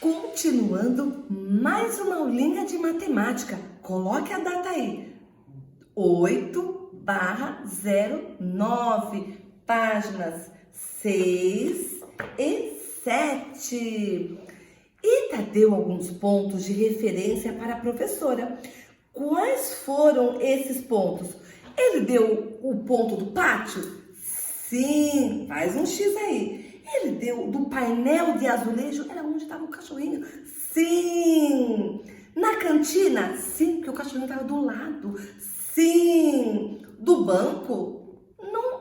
Continuando mais uma aulinha de matemática. Coloque a data aí. 8/09, páginas 6 e 7. Ita deu alguns pontos de referência para a professora. Quais foram esses pontos? Ele deu o ponto do pátio? Sim, faz um X aí. Ele deu do painel de azulejo, era onde estava o cachorrinho? Sim. Na cantina? Sim, porque o cachorrinho estava do lado. Sim. Do banco?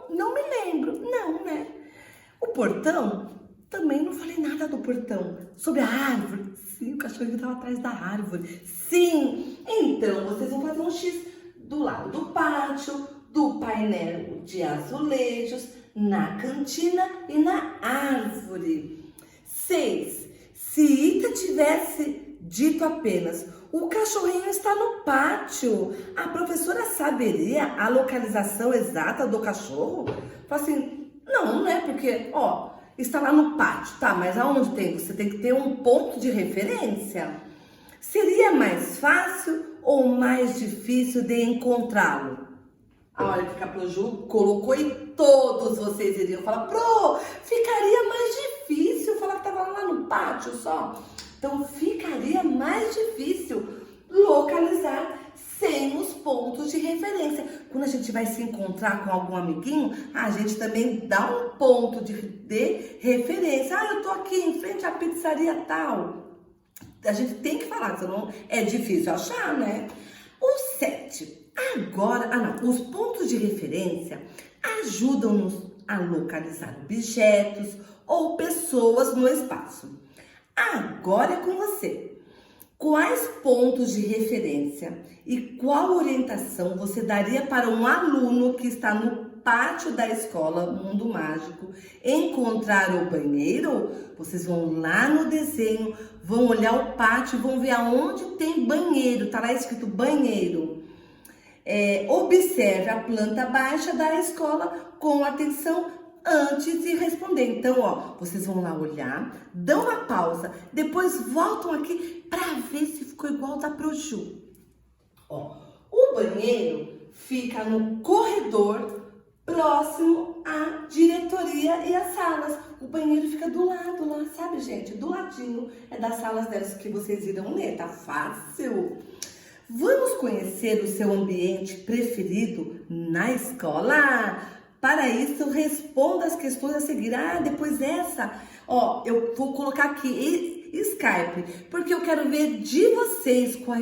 Não me lembro. Não, né? O portão? Também não falei nada do portão. Sobre a árvore? Sim, o cachorrinho estava atrás da árvore. Sim. Então, vocês vão fazer um X do lado do pátio, do painel de azulejos, na cantina e na árvore. 6. Se Ita tivesse dito apenas, o cachorrinho está no pátio, a professora saberia a localização exata do cachorro? Fala assim, não, né? Porque, está lá no pátio, tá? Mas aonde tem? Você tem que ter um ponto de referência. Seria mais fácil ou mais difícil de encontrá-lo? A hora que a Proju colocou e todos vocês iriam falar, Pro, ficaria mais difícil falar que estava lá no pátio só. Então, ficaria mais difícil localizar sem os pontos de referência. Quando a gente vai se encontrar com algum amiguinho, a gente também dá um ponto de referência. Eu tô aqui em frente à pizzaria tal. A gente tem que falar, senão é difícil achar, né? O 7. Agora, os pontos de referência ajudam-nos a localizar objetos ou pessoas no espaço. Agora é com você. Quais pontos de referência e qual orientação você daria para um aluno que está no pátio da escola Mundo Mágico encontrar o banheiro? Vocês vão lá no desenho, vão olhar o pátio, vão ver aonde tem banheiro, tá lá escrito banheiro. Observe a planta baixa da escola com atenção antes de responder. Então, vocês vão lá olhar, dão uma pausa, depois voltam aqui para ver se ficou igual da Proju. O banheiro fica no corredor próximo à diretoria e às salas. O banheiro fica do lado lá, sabe, gente? Do ladinho é das salas delas que vocês irão ler, tá fácil? Vamos conhecer o seu ambiente preferido na escola? Para isso, responda as questões a seguir. Depois essa, eu vou colocar aqui Skype, porque eu quero ver de vocês qual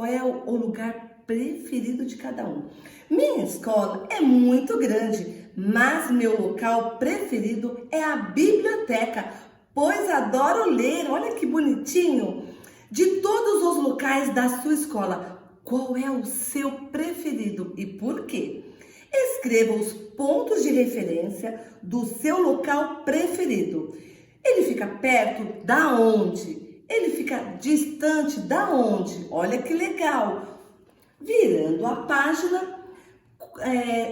é o lugar preferido de cada um. Minha escola é muito grande, mas meu local preferido é a biblioteca, pois adoro ler. Olha que bonitinho! De todos os locais da sua escola, qual é o seu preferido e por quê? Escreva os pontos de referência do seu local preferido. Ele fica perto da onde? Ele fica distante da onde? Olha que legal! Virando a página,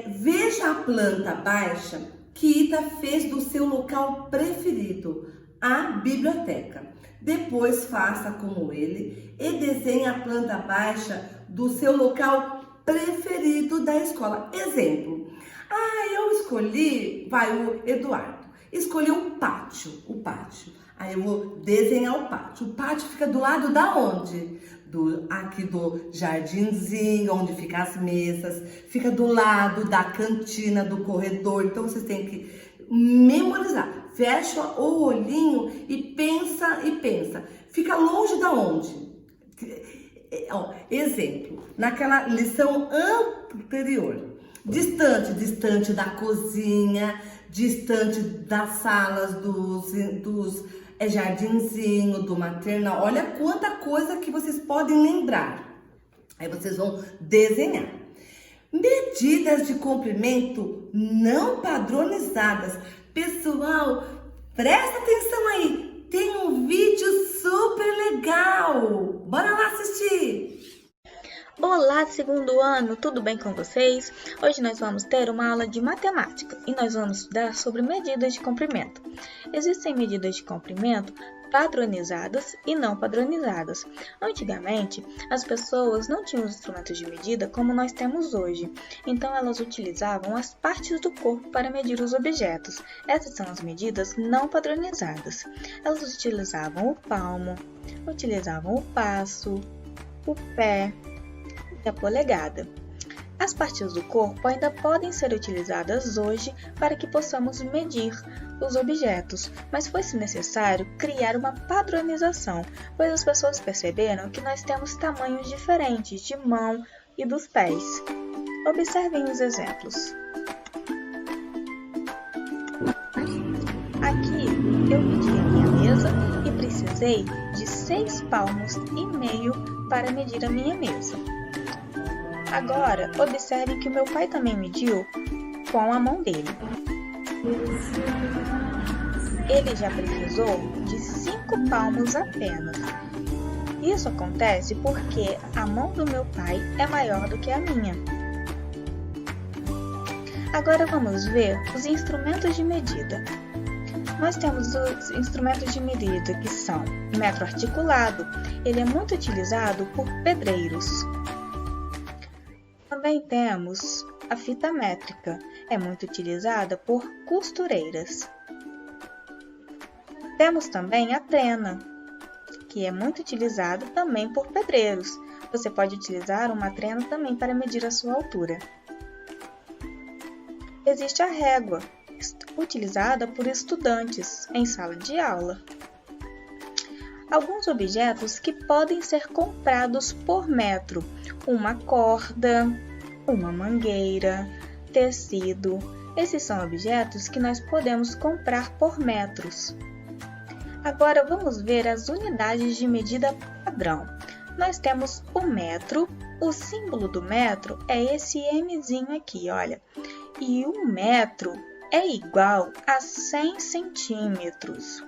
veja a planta baixa que Ita fez do seu local preferido, a biblioteca. Depois faça como ele e desenhe a planta baixa do seu local preferido da escola. Exemplo, eu escolhi, o Eduardo, escolheu o pátio. Aí eu vou desenhar o pátio. O pátio fica do lado da onde? Aqui do jardinzinho, onde ficam as mesas, fica do lado da cantina, do corredor. Então vocês têm que memorizar. Fecha o olhinho e pensa. Fica longe da onde? Exemplo, naquela lição anterior. Distante da cozinha, distante das salas dos jardinzinho, do maternal. Olha quanta coisa que vocês podem lembrar. Aí vocês vão desenhar. Medidas de comprimento não padronizadas. Pessoal, presta atenção aí. Tem um vídeo super legal. Bora lá assistir. Olá, Olá, segundo ano, tudo bem com vocês? Hoje nós vamos ter uma aula de matemática e nós vamos estudar sobre medidas de comprimento. Existem medidas de comprimento padronizadas e não padronizadas. Antigamente, as pessoas não tinham os instrumentos de medida como nós temos hoje, então elas utilizavam as partes do corpo para medir os objetos. Essas são as medidas não padronizadas. Elas utilizavam o palmo, utilizavam o passo, o pé e a polegada. As partes do corpo ainda podem ser utilizadas hoje para que possamos medir os objetos, mas foi-se necessário criar uma padronização, pois as pessoas perceberam que nós temos tamanhos diferentes de mão e dos pés. Observem os exemplos. Aqui eu medi a minha mesa e precisei de 6,5 palmos para medir a minha mesa. Agora, observe que o meu pai também mediu com a mão dele. Ele já precisou de 5 palmos apenas. Isso acontece porque a mão do meu pai é maior do que a minha. Agora vamos ver os instrumentos de medida. Nós temos os instrumentos de medida que são o metro articulado. Ele é muito utilizado por pedreiros. Também temos a fita métrica, é muito utilizada por costureiras. Temos também a trena, que é muito utilizada também por pedreiros. Você pode utilizar uma trena também para medir a sua altura. Existe a régua, utilizada por estudantes em sala de aula. Alguns objetos que podem ser comprados por metro: uma corda, uma mangueira, tecido. Esses são objetos que nós podemos comprar por metros. Agora vamos ver as unidades de medida padrão. Nós temos o metro, o símbolo do metro é esse Mzinho aqui, olha. E um metro é igual a 100 centímetros.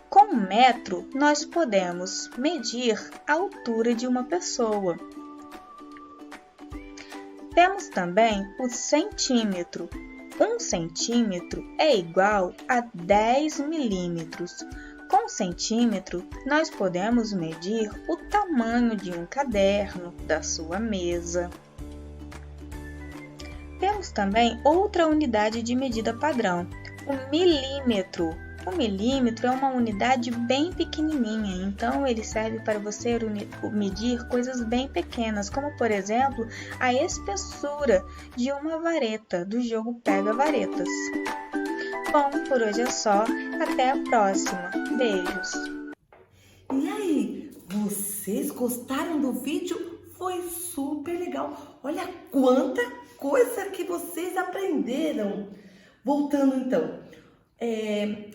Com um metro, nós podemos medir a altura de uma pessoa. Temos também o centímetro. Um centímetro é igual a 10 milímetros. Com um centímetro, nós podemos medir o tamanho de um caderno, da sua mesa. Temos também outra unidade de medida padrão, o milímetro. O milímetro é uma unidade bem pequenininha, então ele serve para você medir coisas bem pequenas, como por exemplo a espessura de uma vareta do jogo Pega Varetas. Bom, por hoje é só, até a próxima. Beijos! E aí, vocês gostaram do vídeo? Foi super legal! Olha quanta coisa que vocês aprenderam! Voltando então.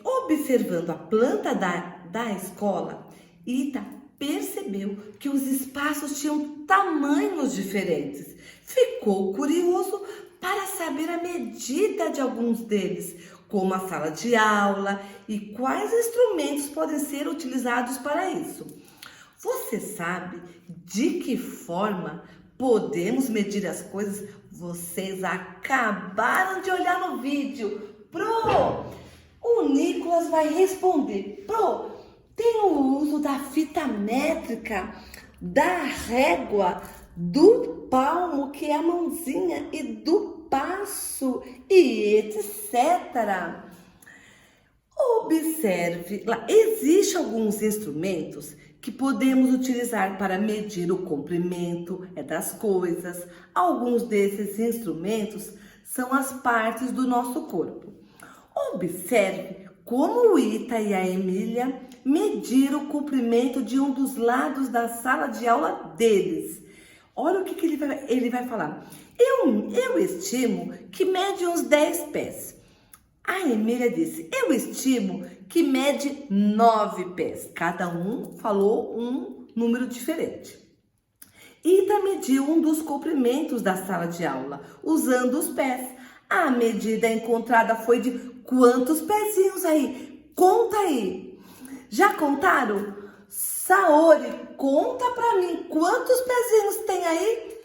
Observando a planta da escola, Ita percebeu que os espaços tinham tamanhos diferentes. Ficou curioso para saber a medida de alguns deles, como a sala de aula e quais instrumentos podem ser utilizados para isso. Você sabe de que forma podemos medir as coisas? Vocês acabaram de olhar no vídeo. O Nicolas vai responder. Tem o uso da fita métrica, da régua, do palmo, que é a mãozinha, e do passo, e etc. Observe lá, existem alguns instrumentos que podemos utilizar para medir o comprimento das coisas. Alguns desses instrumentos são as partes do nosso corpo. Observe como o Ita e a Emília mediram o comprimento de um dos lados da sala de aula deles. Olha o que ele vai falar. Eu estimo que mede uns 10 pés. A Emília disse, eu estimo que mede 9 pés. Cada um falou um número diferente. Ita mediu um dos comprimentos da sala de aula, usando os pés. A medida encontrada foi de quantos pezinhos aí? Conta aí. Já contaram? Saori, conta pra mim quantos pezinhos tem aí?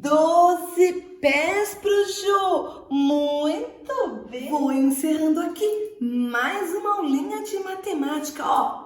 12 pés pro Ju. Muito bem. Vou encerrando aqui mais uma aulinha de matemática. Ó,